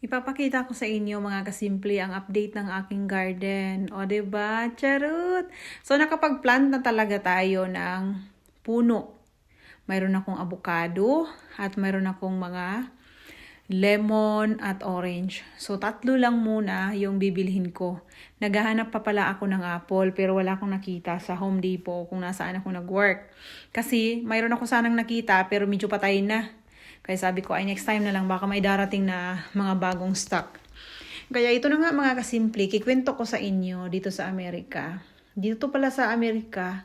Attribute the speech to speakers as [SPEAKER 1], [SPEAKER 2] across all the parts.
[SPEAKER 1] Ipapakita ko sa inyo mga kasimple ang update ng aking garden. O, diba? Charot! So, nakapag-plant na talaga tayo ng puno. Mayroon akong avocado at mayroon akong mga lemon at orange. So, tatlo lang muna yung bibilhin ko. Naghahanap pa pala ako ng apple pero wala akong nakita sa Home Depot kung nasaan ako nag-work. Kasi mayroon ako sanang nakita pero medyo patay na. Kaya sabi ko ay next time na lang baka may darating na mga bagong stock. Kaya ito na nga mga kasimple, kikwento ko sa inyo dito sa Amerika. Dito pala sa Amerika,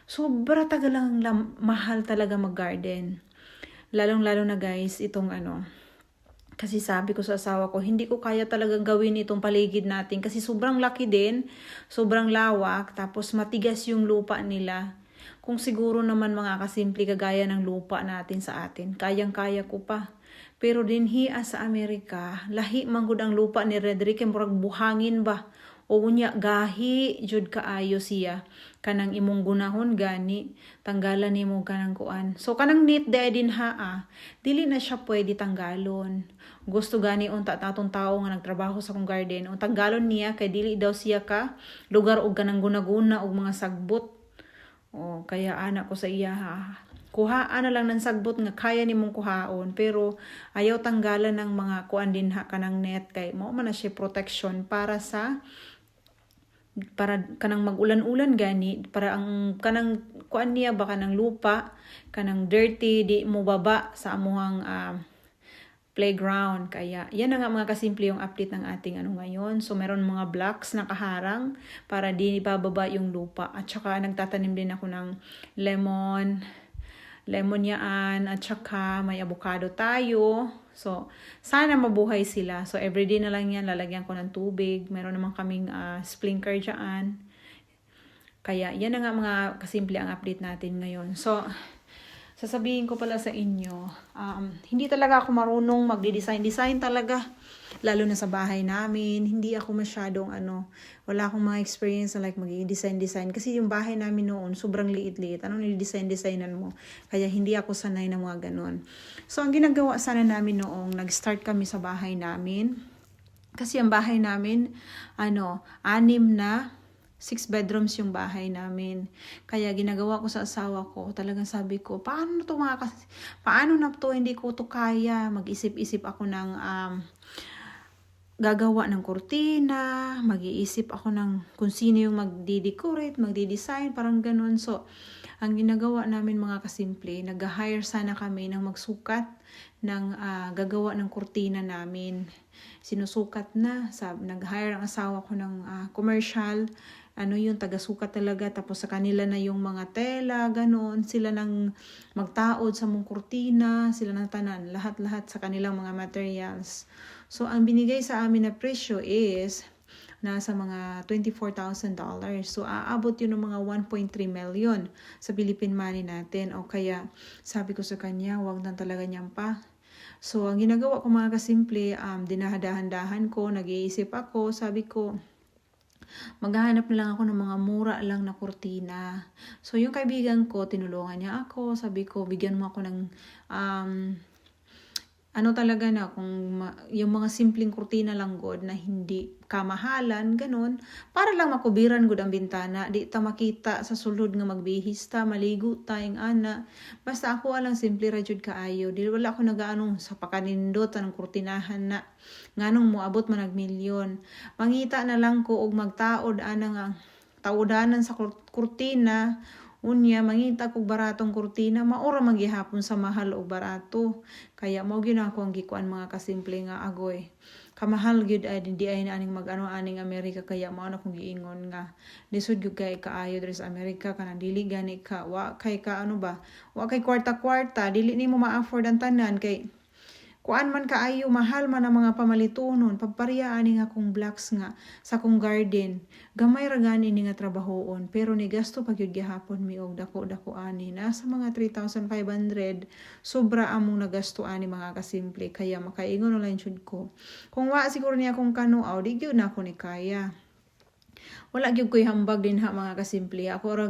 [SPEAKER 1] sobra tagalang mahal talaga mag-garden. Lalong-lalo na guys, itong kasi sabi ko sa asawa ko, hindi ko kaya talagang gawin itong paligid natin kasi sobrang laki din, sobrang lawak, tapos matigas yung lupa nila. Kung siguro naman mga kasimple kagaya ng lupa natin sa atin, kayang-kaya ko pa. Pero dinhi sa Amerika, lahi manggod ang lupa ni Redrick, murag buhangin ba? O unya gahi jud kaayo siya kanang imong gunahon gani tanggalan nimo kanang kuan. So kanang need din dili na siya pwede tanggalon. Gusto gani unta tatong tao nga nagtrabaho sa kong garden, untang galon niya kay dili daw siya ka lugar og kanang guna-guna og mga sagbot. O kaya anak ko sa iya kuhaan na lang ng sagbot nga kaya nimong kuhaon pero ayaw tanggalan ng mga kuan din kanang net kay mao man na siya protection para kanang magulan-ulan gani para ang kanang kuan niya ba kanang lupa kanang dirty di mo baba sa amuhang playground. Kaya yan na nga mga kasimple yung update ng ating ngayon. So meron mga blocks na kaharang para di bababa yung lupa. At saka nagtatanim din ako ng lemon yaan, at saka may avocado tayo. So sana mabuhay sila. So everyday na lang yan, lalagyan ko ng tubig. Meron naman kaming sprinkler dyan. Kaya yan na nga mga kasimple ang update natin ngayon. So sasabihin ko pala sa inyo, hindi talaga ako marunong magdi-design talaga. Lalo na sa bahay namin, hindi ako masyadong wala akong mga experience na like mag-design. Kasi yung bahay namin noon, sobrang liit-liit. Anong ni-designan mo? Kaya hindi ako sanay na mga ganun. So ang ginagawa sana namin noong nag-start kami sa bahay namin, kasi ang bahay namin, 6 bedrooms yung bahay namin. Kaya ginagawa ko sa asawa ko, talagang sabi ko, paano na to hindi ko to kaya. Mag-isip-isip ako ng gagawa ng kurtina, mag-iisip ako ng kung sino yung magdi-decorate, magdi-design, parang ganun. So, ang ginagawa namin mga kasimple, nag-hire sana kami ng magsukat ng gagawa ng kurtina namin. Sinusukat na, nag-hire ang asawa ko ng commercial, yung taga-sukat talaga, tapos sa kanila na yung mga tela, ganon, sila nang magtaod sa mong kurtina, sila nang tanan, lahat-lahat sa kanilang mga materials. So, ang binigay sa amin na presyo is nasa mga $24,000. So, aabot yun ng mga 1.3 million sa Philippine money natin. O kaya, sabi ko sa kanya, wag na talaga niyang pa. So, ang ginagawa ko mga kasimple, dinahadahan-dahan ko, nag-iisip ako, sabi ko, maghahanap na lang ako ng mga mura lang na kurtina. So, yung kaibigan ko, tinulungan niya ako. Sabi ko, bigyan mo ako ng talaga na kung yung mga simpleng kurtina lang god na hindi kamahalan, ganun, para lang makubiran god ang bintana, di ta makita sa sulod nga magbihis ta, maligo tayong ana. Basta ako alang simple ra jud kaayo. Di wala ako nagaanong sa pakanindot anong kurtinahan na nganong moabot man milyon. Mangita na lang ko og magtaod ana nga taudanan sa kurtina. Unya, mangita kog baratong kurtina, maura magihapon sa mahal o barato. Kaya mo ginako ang gikuan mga kasimple nga agoy. Kamahal gyud ay di ay aning aning Amerika, kaya mao na kong giingon nga lisod gyud kay kaayo diri sa Amerika kanang dili gani ka wa kay wa kay kwarta-kwarta, dili nimo ma-afford ang tanan kay kuan man kaayo, mahal man ang mga pamalitunon. Pagpariyaan ni nga kong blocks nga sa kong garden. Gamay ra gani ni nga trabahoon. Pero ni gasto pag yun gihapon mi og dako-dako ani. Nasa mga 3,500. Sobra among nagasto ani mga kasimple. Kaya makaingon na lang jud ko. Kung wa siguro niya akong kanuaw, di gyud na ako ni kaya. Wala gyud ko'y hambag din ha mga kasimple. Ako ra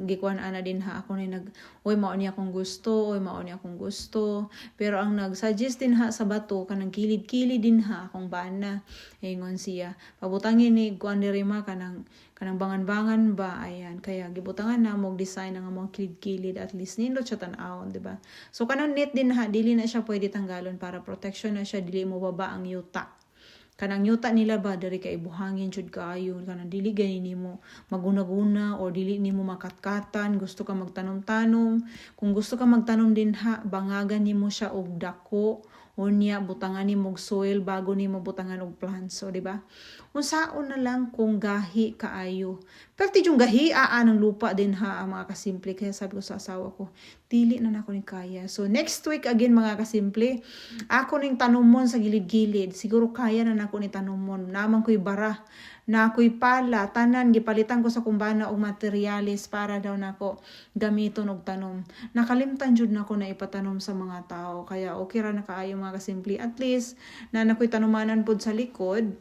[SPEAKER 1] gikuan ana din ha. Ako na oy mao ni akong gusto, oy mao ni akong gusto. Pero ang nag-suggest din ha sa bato kanang kilid-kilid din ha akong bana. Ingon siya, pabutangin ni kuan diri ma kanang bangan-bangan ba ayan. Kaya gibutangan na mo design nga mga kilid-kilid at least nindot siya tan-awon, di ba? So kanang net din ha, dili na siya pwede tanggalon para protection na siya, dili mo baba ang yuta. Kanang yuta nila ba dari kay buhangin jud kaayo, kanang dili gani nimo maguna-guna or dili nimo makatkatan, gusto ka magtanom-tanom. Kung gusto ka magtanom din ha, bangagan nimo siya og dako unya butangan nimo og soil bago nimo butangan og plants, so di ba? Unsaon na lang kung gahi kaayo. Pero yung gahi ng lupa din ha ang mga kasimple, kaya sabi ko sa asawa ko, dili na nako ni kaya. So next week again mga kasimple, ako ning tanomon sa gilid-gilid, siguro kaya na nako ni tanomon. Naman ko'y bara, na ako'y pala, tanan, gipalitan ko sa kumbana og materialis para daw nako gamiton og tanom. Nakalimtan jud nako na ipatanom sa mga tao, kaya okay ra na kaayo mga kasimple. At least, na nako'y tanumanan pod sa likod,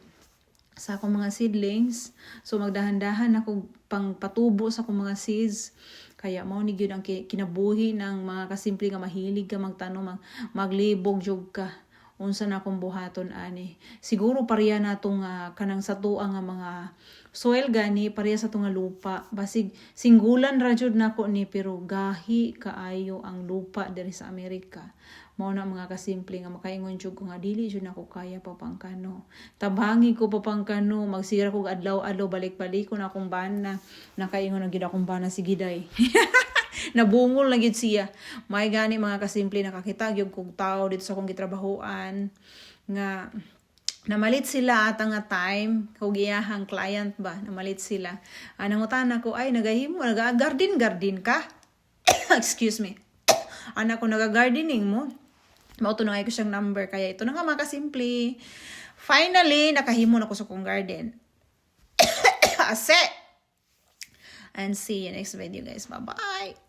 [SPEAKER 1] sa akong mga seedlings. So magdahan-dahan ako pang patubo sa akong mga seeds. Kaya mao ni gyud ang kinabuhi ng mga kasimple nga mahilig ka magtanom, maglibog jud ka. Unsa na akong buhaton ani. Siguro pareha na tong kanang sa tuwa nga mga soil gani, pareha sa tunga lupa. Basig singgulan ra jud nako ni, pero gahi kaayo ang lupa diri sa Amerika. Mao na mga kasimple nga makaingon jud ko nga dili jud nako kaya papangkano. Tabangi ko papangkano, magsira ko adlaw-adlaw balik-balik ko na akong bana. Nakaingon na gid akong bana si Giday. Nabungol na gid siya. May gani mga kasimple, nakakita gyud kog tao dito sa akong gitrabahoan nga namalit sila at nga time kog iyahang client ba, namalit sila. Nangutan ako, ay nagahimo, naga-garden ka? Excuse me. Anak ko, naga-gardening mo? Mautunangay ko siyang number, kaya ito na nga mga kasimple. Finally, nakahimo na ko sa kong garden. Ase! And see you next video guys. Bye-bye!